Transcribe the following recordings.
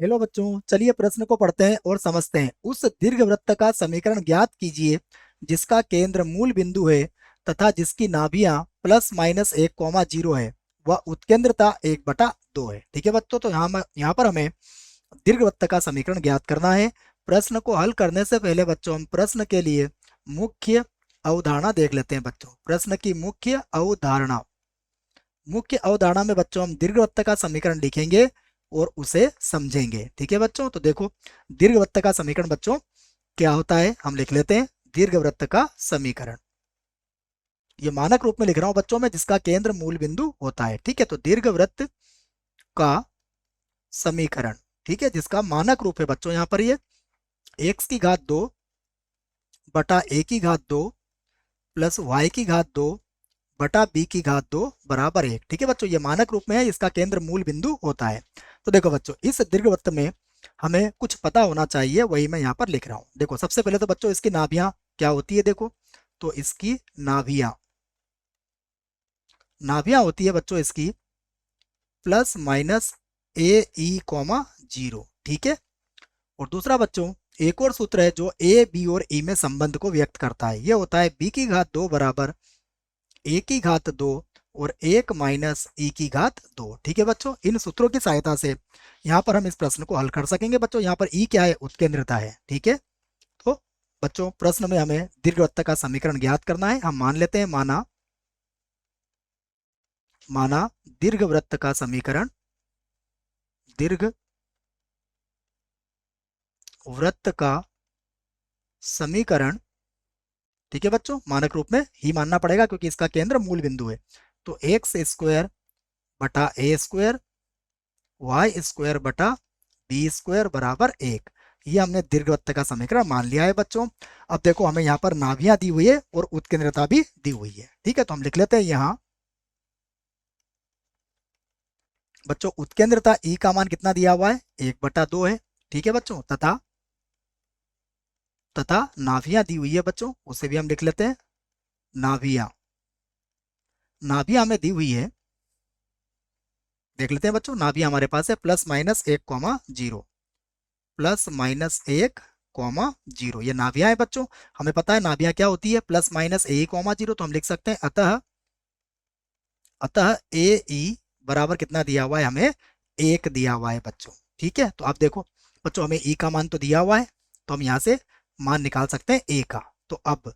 Hello बच्चों, चलिए प्रश्न को पढ़ते हैं और समझते हैं। उस दीर्घवृत्त का समीकरण ज्ञात कीजिए जिसका केंद्र मूल बिंदु है तथा जिसकी नाभियां प्लस माइनस 1,0 है। वह उत्केंद्रता 1/2 है। ठीक है बच्चों, तो यहाँ पर हमें दीर्घवृत्त का समीकरण ज्ञात करना है। प्रश्न को हल करने से पहले बच्चों हम प्रश्न के लिए मुख्य अवधारणा देख लेते हैं। बच्चों, प्रश्न की मुख्य अवधारणा में बच्चों हम दीर्घवृत्त का समीकरण लिखेंगे और उसे समझेंगे। ठीक है बच्चों, तो देखो दीर्घवृत्त का समीकरण बच्चों क्या होता है, हम लिख लेते हैं। दीर्घवृत्त का समीकरण, ये मानक रूप में लिख रहा हूं बच्चों में, जिसका केंद्र मूल बिंदु होता है। ठीक है, तो दीर्घवृत्त का समीकरण, ठीक है, जिसका मानक रूप है बच्चों यहाँ पर ये x⁻² बटा a⁻² प्लस y⁻² बटा b⁻² बराबर 1। ठीक है बच्चों, ये मानक रूप में है, इसका केंद्र मूल बिंदु होता है। तो देखो बच्चों, इस दीर्घवृत्त में हमें कुछ पता होना चाहिए, वही मैं यहाँ पर लिख रहा हूँ। देखो सबसे पहले तो बच्चों इसकी नाभियां क्या होती है, देखो तो इसकी नाभियां नाभियां होती है बच्चों इसकी प्लस माइनस a e, 0। ठीक है, और दूसरा बच्चों एक और सूत्र है जो ए बी और ई में संबंध को व्यक्त करता है। ये होता है b⁻² बराबर a⁻² और 1 माइनस e⁻²। ठीक है बच्चों, इन सूत्रों की सहायता से यहाँ पर हम इस प्रश्न को हल कर सकेंगे। बच्चों यहाँ पर ई क्या है, उत्केंद्रता है। ठीक है, तो बच्चों प्रश्न में हमें दीर्घवृत्त का समीकरण ज्ञात करना है। हम मान लेते हैं, माना दीर्घवृत्त का समीकरण, दीर्घ वृत्त का समीकरण, ठीक है बच्चों, मानक रूप में ही मानना पड़ेगा क्योंकि इसका केंद्र मूल बिंदु है। तो x² बटा a² y² बटा b² बराबर 1। ये हमने दीर्घवृत्त का समीकरण मान लिया है बच्चों। अब देखो हमें यहाँ पर नाभियां दी हुई है और उत्केंद्रता भी दी हुई है। ठीक है, तो हम लिख लेते हैं यहाँ बच्चों उत्केंद्रता ई का मान कितना दिया हुआ है, 1/2 है। ठीक है बच्चों, तथा नाभियां दी हुई है बच्चों, उसे भी हम लिख लेते हैं। नाभियां नाभियां हमें दी हुई है, देख लेते हैं बच्चों। नाभियां हमारे पास है प्लस माइनस 1,0, प्लस माइनस 1,0। ये नाभियां है बच्चों, हमें पता है नाभियां क्या होती है, प्लस माइनस a,0। तो हम लिख सकते हैं अतः अतः ए ई बराबर कितना दिया हुआ है, हमें 1 दिया हुआ है बच्चों। ठीक है, तो आप देखो बच्चों हमें ई का मान तो दिया हुआ है, तो हम यहाँ से मान निकाल सकते हैं ए का। तो अब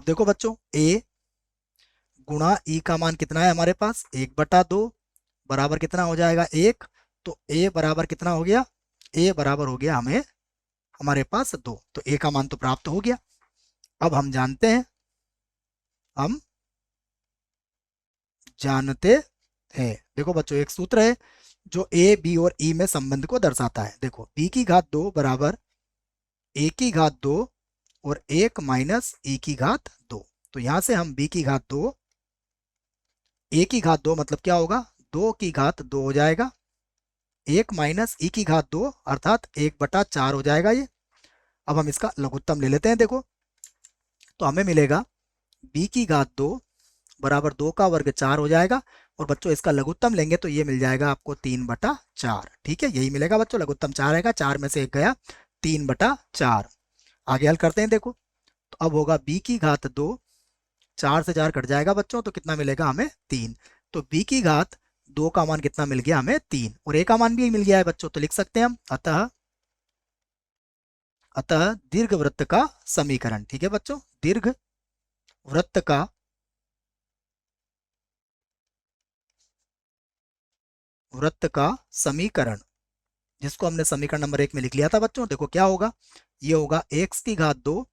देखो बच्चों ए गुणा ई का मान कितना है हमारे पास, 1/2 बराबर कितना हो जाएगा, 1। तो ए बराबर कितना हो गया, ए बराबर हो गया हमें हमारे पास 2। तो ए का मान तो प्राप्त हो गया। अब हम जानते हैं, देखो बच्चों एक सूत्र है जो ए बी और ई में संबंध को दर्शाता है। देखो b⁻² बराबर a⁻² और 1 माइनस e⁻²। तो यहां से हम b⁻², a⁻² मतलब क्या होगा, 2⁻² हो जाएगा, 1 माइनस e⁻² अर्थात 1/4 हो जाएगा ये। अब हम इसका लघुत्तम ले लेते हैं। देखो तो हमें मिलेगा b⁻² बराबर 2 का वर्ग 4 हो जाएगा, और बच्चों इसका लघुत्तम लेंगे तो ये मिल जाएगा आपको 3/4। ठीक है, यही मिलेगा बच्चों, लघुत्तम 4 आएगा, 4 में से 1 गया, 3/4। आगे हल करते हैं। देखो तो अब होगा b⁻², 4 से 4 कट जाएगा बच्चों, तो कितना मिलेगा हमें, 3। तो b⁻² का मान कितना मिल गया हमें, 3, और a का मान भी मिल गया है बच्चों। तो लिख सकते हैं हम अतः अतः दीर्घवृत्त का समीकरण। ठीक है बच्चों, वृत्त का वृत्त का समीकरण, जिसको हमने समीकरण नंबर 1 में लिख लिया था बच्चों। देखो क्या होगा, ये होगा x⁻²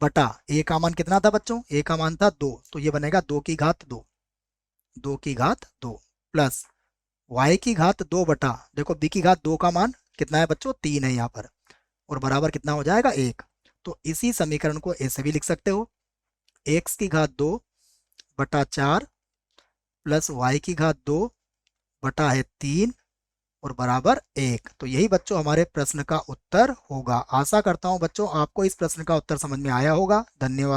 बटा a का मान कितना था बच्चों, a का मान था 2, तो ये बनेगा 2⁻², 2⁻², प्लस y⁻² बटा, देखो b⁻² का मान कितना है बच्चों, 3 है यहाँ पर, और बराबर कितना हो जाएगा, 1। तो इसी समीकरण को ऐसे भी लिख सकते हो, x⁻² बटा 4 प्लस y⁻² बटा है 3 और बराबर 1। तो यही बच्चों हमारे प्रश्न का उत्तर होगा। आशा करता हूं बच्चों आपको इस प्रश्न का उत्तर समझ में आया होगा। धन्यवाद।